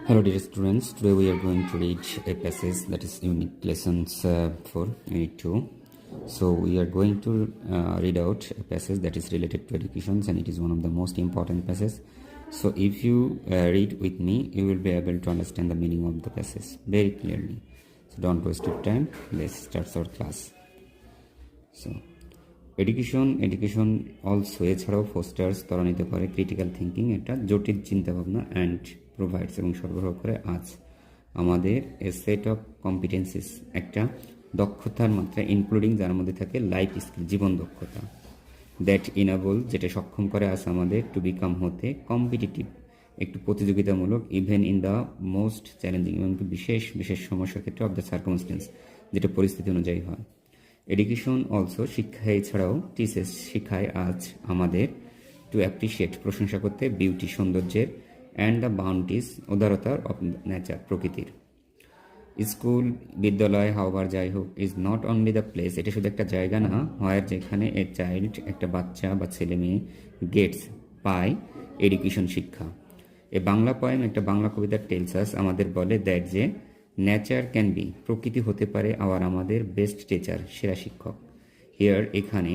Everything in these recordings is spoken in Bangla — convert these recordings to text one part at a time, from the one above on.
Hello dear students, today we are going to read a passage that is unit lessons for unit 2. So we are going to read out a passage that is related to education, and it is one of the most important passages. So if you read with me, you will be able to understand the meaning of the passage very clearly. So don't waste your time, let's start our class. So education also এছাড়াও ফোস্টার্স ত্বরান্বিত করে ক্রিটিক্যাল থিঙ্কিং, এটা জটিল চিন্তাভাবনা অ্যান্ড প্রোভাইডস এবং সরবরাহ করে আজ আমাদের এ সেট অফ কম্পিটেন্সিস, একটা দক্ষতার মাত্রা ইনক্লুডিং যার মধ্যে থাকে লাইফ স্কিল, জীবন দক্ষতা, দ্যাট ইনাবল যেটা সক্ষম করে আজ আমাদের টু বিকাম হতে কম্পিটিটিভ, একটু প্রতিযোগিতামূলক, even in the most challenging এবং বিশেষ বিশেষ সমস্যার ক্ষেত্রে অফ দ্য সার্কামস্টেন্স, যেটা পরিস্থিতি অনুযায়ী হয়। এডুকেশন অলসো শিক্ষা এছাড়াও টিচেস শিখায় আজ আমাদের টু অ্যাপ্রিসিয়েট প্রশংসা করতে বিউটি সৌন্দর্যের অ্যান্ড দ্য বাউন্টিস উদারতার অফ নেচার প্রকৃতির। স্কুল বিদ্যালয় হাওয়ার যাই হোক is not only the place, এটা শুধু একটা জায়গা না, হোয়ার যেখানে এ চাইল্ড একটা বাচ্চা বা ছেলে মেয়ে গেটস পায় এডুকেশন শিক্ষা। এ বাংলা পোয়েম একটা বাংলা কবিতা টেলসাস আমাদের বলে দ্যাট যে নেচার ক্যান বি প্রকৃতি হতে পারে আবার আমাদের বেস্ট টিচার সেরা শিক্ষক। হিয়ার এখানে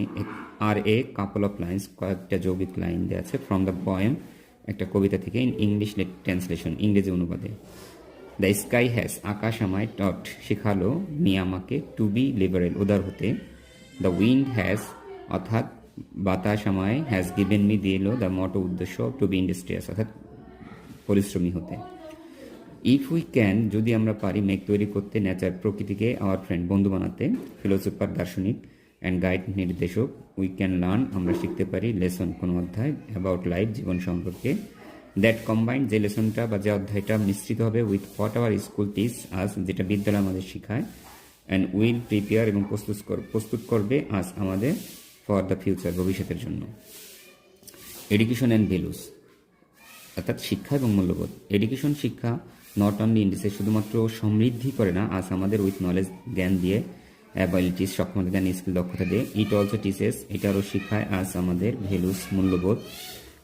আর এ কাপল অফ লাইন্স কয়েকটা যৌগিক লাইন দেওয়া আছে ফ্রম দ্য পোয়েম, একটা কবিতা থেকে ইন ইংলিশ ট্রান্সলেশন ইংরেজি অনুবাদে। দ্য স্কাই হ্যাজ আকাশ আমায় টট শেখালো মি আমাকে টু বি লিবারেল উদার হতে। দ্য উইন্ড হ্যাজ অর্থাৎ বাতাস আমায় হ্যাজ গিভেন মি দিল দ্য মটো উদ্দেশ্য টু বি ইন্ডাস্ট্রিয়াস অর্থাৎ পরিশ্রমী হতে। ইফ উই ক্যান যদি আমরা পারি মেক তৈরি করতে নেচার প্রকৃতিকে আওয়ার ফ্রেন্ড বন্ধু বানাতে, ফিলোসফার দার্শনিক অ্যান্ড গাইড নির্দেশক, উই ক্যান লার্ন আমরা শিখতে পারি লেসন কোনো অধ্যায় অ্যাবাউট লাইফ জীবন সম্পর্কে, দ্যাট কম্বাইন্ড যে লেসনটা বা যে অধ্যায়টা মিশ্রিত হবে with what our school teach আজ যেটা বিদ্যালয় আমাদের শেখায়, অ্যান্ড উইল প্রিপেয়ার এবং প্রস্তুত করবে আজ আমাদের ফর দ্য ফিউচার ভবিষ্যতের জন্য। এডুকেশন অ্যান্ড ভ্যালুস অর্থাৎ শিক্ষা এবং মূল্যবোধ। এডুকেশন শিক্ষা নট অনলি ইন্ডিসে শুধুমাত্র সমৃদ্ধি করে না আজ আমাদের উইথ নলেজ জ্ঞান দিয়ে, অ্যাবিলিটিস সক্ষমতা জ্ঞান স্কিল দক্ষতা দিয়ে, ইট অলসো টিচেস এটারও শিখায় আজ আমাদের ভ্যালুস মূল্যবোধ।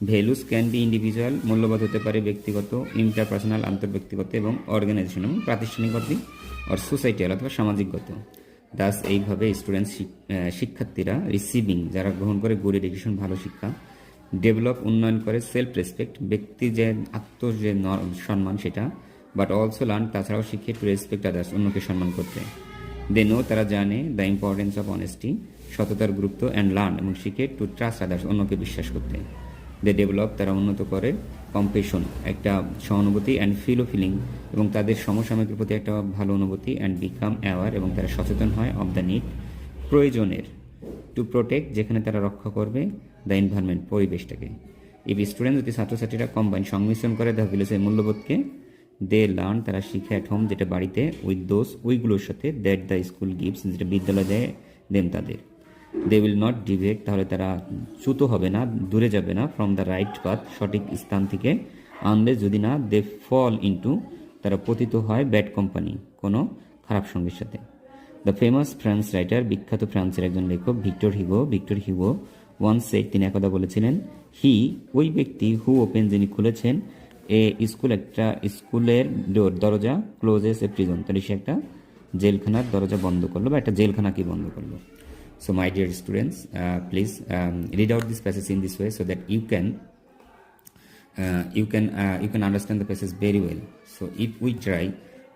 ভ্যালুস ক্যান বি ইন্ডিভিজুয়াল মূল্যবোধ হতে পারে ব্যক্তিগত, ইন্টারপার্সোনাল আন্তর্ব্যক্তিগত এবং অর্গানাইজেশন এবং প্রাতিষ্ঠানিকগত আর সোসাইটিয়াল অথবা সামাজিকগত। দাস এইভাবে স্টুডেন্টস শিক্ষার্থীরা রিসিভিং যারা গ্রহণ করে গুড এডুকেশন ভালো শিক্ষা, ডেভেলপ উন্নয়ন করে সেলফ রেসপেক্ট ব্যক্তি যে যে সম্মান সেটা, বাট অলসো লার্ন তাছাড়াও শিখে টু রেসপেক্ট আদার্স অন্যকে সম্মান করতে। দে নো তারা জানে দ্য ইম্পর্টেন্স অফ অনেস্টি সততার গুরুত্ব, অ্যান্ড লার্ন এবং শিখে টু ট্রাস্ট আদার্স অন্যকে বিশ্বাস করতে। দে ডেভেলপ তারা উন্নত করে কম্পেশন একটা সহানুভূতি, অ্যান্ড ফিলিং এবং তাদের সমসাময়িকের প্রতি একটা ভালো অনুভূতি, অ্যান্ড বিকাম অ্যাওয়ার এবং তারা সচেতন হয় অফ দ্য নিড প্রয়োজনের, টু প্রোটেক্ট যেখানে তারা রক্ষা করবে দ্য এনভায়রনমেন্ট পরিবেশটাকে। ইফ স্টুডেন্ট যদি ছাত্রছাত্রীরা কম্বাইন সংমিশ্রণ করে দ্য ভ্যালুসের মূল্যবোধকে, দে লার্ন তারা শিখে অ্যাট হোম যেটা বাড়িতে, উইথ দোজ ওইগুলোর সাথে দ্যাট দ্য স্কুল গিভস যেটা বিদ্যালয় দেয় দেন তাদের। দে উইল নট ডিভেক্ট তাহলে তারা চ্যুত হবে না, দূরে যাবে না ফ্রম দ্য রাইট পাথ সঠিক স্থান থেকে, আনলেস যদি না দে ফল ইন্টু তারা পতিত হয় ব্যাড কোম্পানি কোনো খারাপ সঙ্গীর সাথে। দ্য ফেমাস ফ্রান্স রাইটার বিখ্যাত ফ্রান্সের একজন লেখক ভিক্টর হিগো ওয়ান সেড তিনি একদা বলেছিলেন, হি ওই ব্যক্তি হু ওপেন যিনি খুলেছেন এ স্কুল একটা স্কুলের দরজা ক্লোজেস এ প্রিজন তাহলে সে একটা জেলখানার দরজা বন্ধ করলো বা একটা জেলখানাকে বন্ধ করলো। So my dear students please read out this passage in this way so that you can understand the passage very well. So if we try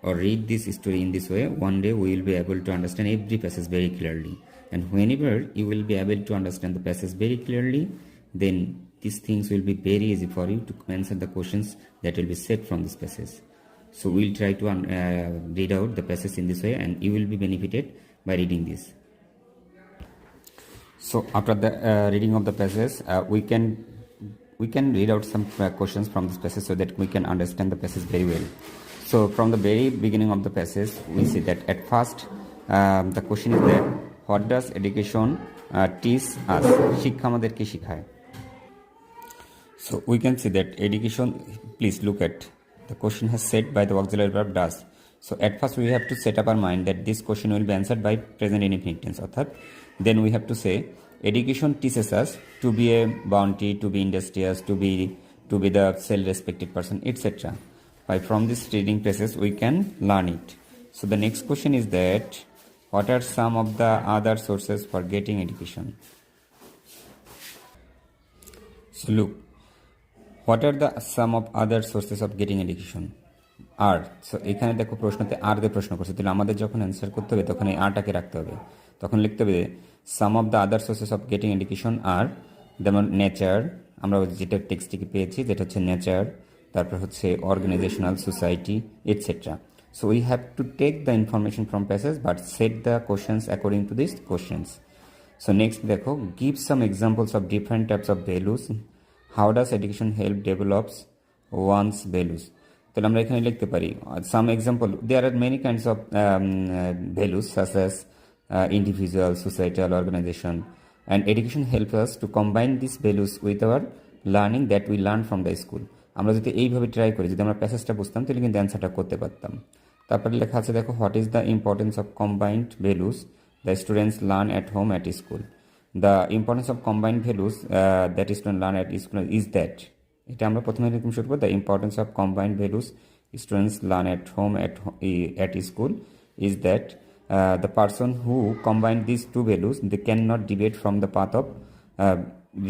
or read this story in this way, one day we will be able to understand every passage very clearly, and whenever you will be able to understand the passage very clearly, then these things will be very easy for you to answer the questions that will be set from this passage. So we'll try to read out the passage in this way, and you will be benefited by reading this. So after the reading of the passage, we can read out some questions from this passage so that we can understand the passage very well. So from the very beginning of the passage, we see that at first the question is that what does education teach us? শিক্ষা আমাদেরকে শেখায়। So we can see that education, please look at the question has said by the auxiliary verb does. So at first we have to set up our mind that this question will be answered by present indefinite tense অর্থাৎ then we have to say education teaches us to be a bounty, to be industrious, to be the self-respected person, etc. from this reading places we can learn it. So the next question is that what are some of the other sources for getting education? So look, what are the some of other sources of getting education? আর সো এখানে দেখো প্রশ্নতে আর দিয়ে প্রশ্ন করছে, তাহলে আমাদের যখন অ্যান্সার করতে হবে তখন এই আরটাকে রাখতে হবে। তখন লিখতে হবে some of the other sources of getting education আর, যেমন নেচার, আমরা যেটা টেক্সট থেকে পেয়েছি যেটা হচ্ছে নেচার, তারপর হচ্ছে organisational society etcetera. So we have to take the information from passage but set the questions according to this questions. So next দেখো, give some examples of different types of values, how does education help develops one's values. তাহলে আমরা এখানে লিখতে পারি some example, there are many kinds of values such as individual, societal, organization, and education helps us to combine these values with our learning that we learn from the school. আমরা যদি এইভাবে ট্রাই করি, যদি আমরা প্যাসেজটা বুঝতাম তাহলে কিন্তু অ্যান্সারটা করতে পারতাম। তারপরে লেখা আছে দেখো, what is the importance of combined values the students learn at home at school. The importance of combined values that student learn at school is that, এটা আমরা প্রথমে এরকম শুরু করবো, the importance of combined values students learn at home at school is that the person who combine these two values they cannot deviate from the path of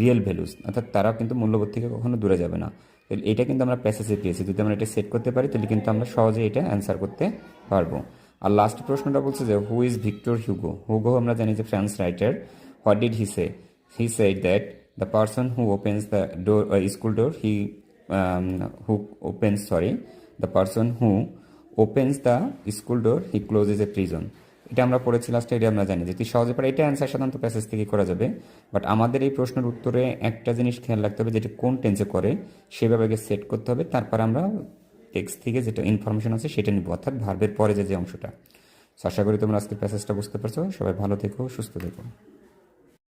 real values, অর্থাৎ তারা কিন্তু মূল্যবোধ থেকে কখনো দূরে যাবে না। এটা কিন্তু আমরা প্যাসেজে পেয়েছি, যদি আমরা এটা সেট করতে পারি তাহলে কিন্তু আমরা সহজে এটা অ্যান্সার করতে পারবো। আর লাস্ট প্রশ্নটা বলছে যে who is Victor Hugo. Hugo আমরা জানি যে France writer. What did he say? He said that the person who opens the door school door the person who opens the school door he closes a prison. এটা আমরা পড়েছি লাস্টে, এটা আমরা জানি যদি সহজে পারে এটা অ্যান্সার সাধারণত প্যাসেজ থেকে করা যাবে। বাট আমাদের এই প্রশ্নের উত্তরে একটা জিনিস খেয়াল রাখতে হবে, যেটা কোন টেন্সে করে সেভাবে আগে সেট করতে হবে, তারপর আমরা টেক্সট থেকে যেটা ইনফরমেশন আছে সেটা নিব, অর্থাৎ ভার্বের পরে যে অংশটা। আশা করি তোমরা আজকের প্যাসেজটা বুঝতে পারছো। সবাই ভালো থেকো, সুস্থ থেকো।